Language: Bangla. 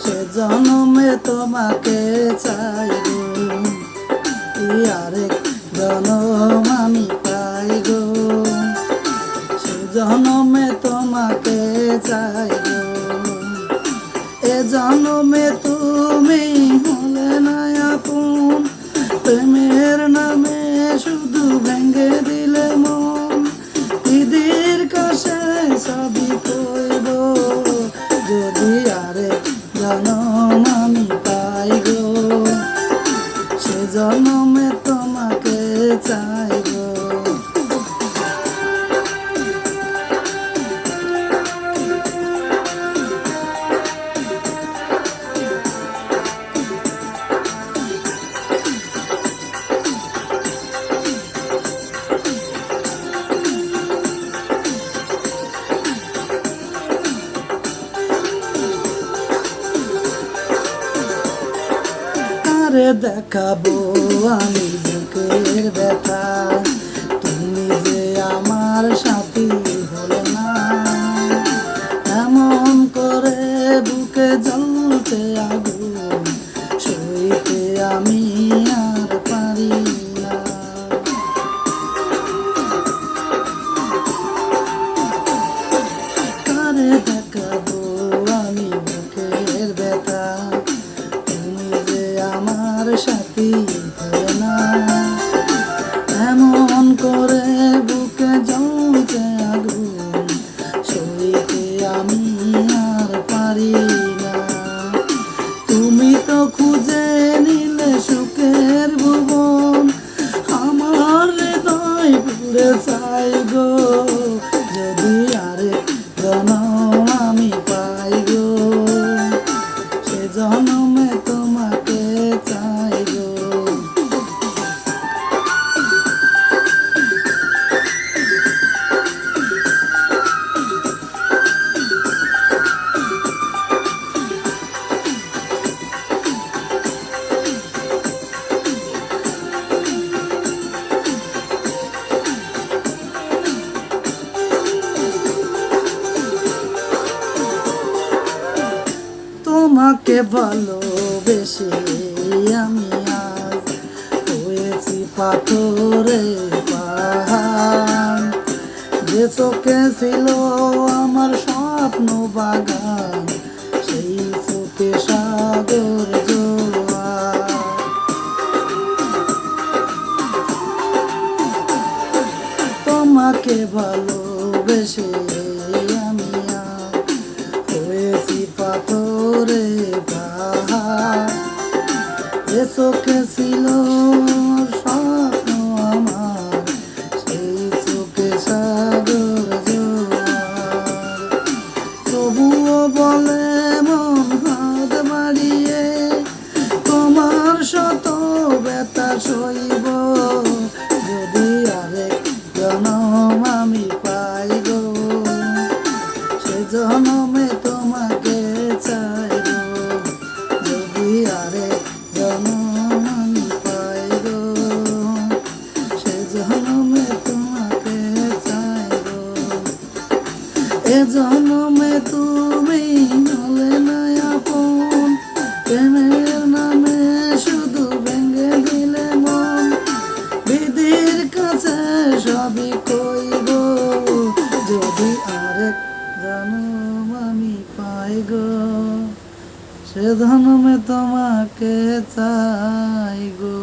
সে জনমে তোমাকে চাই গো, আরেক জনম আমি পাই গো। সে জনমে তোমাকে চাই গো, এ জনমে তুমি হলে না আপন, প্রেমের নামে শুধু ভেঙে দিলে মন। দিদির কাছে সবই কইব, যদি আরেক জনম আমি পাই গো, সে জনমে তোমাকে চাই গো। কারে দেখাবো আমি বুকের ব্যথা, তুমি যে আমার সাথী হলে না। এমন করে বুকে জ্বলছে আগুন, সইতে আমি আর পারি না। কারে দেখাবো আমি বুকের ব্যথা, আমার সাথী হয় না। এমন করে বুকে জ্বলছে আগুন, সইতে আমি আর পারি না। তুমি তো খুঁজে নিলে সুখের ভুবন, আমার হৃদয় পুড়ে চাই গো, যদি আরেক জনম আমি পাই গো, সে জনমে তোমাকে চাই গো। তোমাকে ভালোবেসে আমি আজ হয়েছি পাথরে পাহাড়, যে চোখে ছিল আমার স্বপ্ন বাগান, সেই চোখে সাগর জোয়ার। তোমাকে ভালোবেসে আমি আজ হয়েছি পাথরে পাহাড়, যে চোখে ছিল স্বপ্ন আমার, সেই চোখে সাগর জোয়ার। তবুও বলে মন হাত বাড়িয়ে, তোমার শত ব্যথা সইব, যদি আরেক জনম আমি পাই গো, সে জনমে তোমাকে চাই গো, যদি আরেক জনম আমি পাই গো, সে জনমে তোমাকে চাই গো। এ জনমে তুমি হলে না আপন, প্রেমের নামে শুধু ভেঙে দিলে মন। দিদির কাছে সবই কইব, যদি আরেক জনম আমি পাই গো, সে জনমে তোমাকে চাই গো।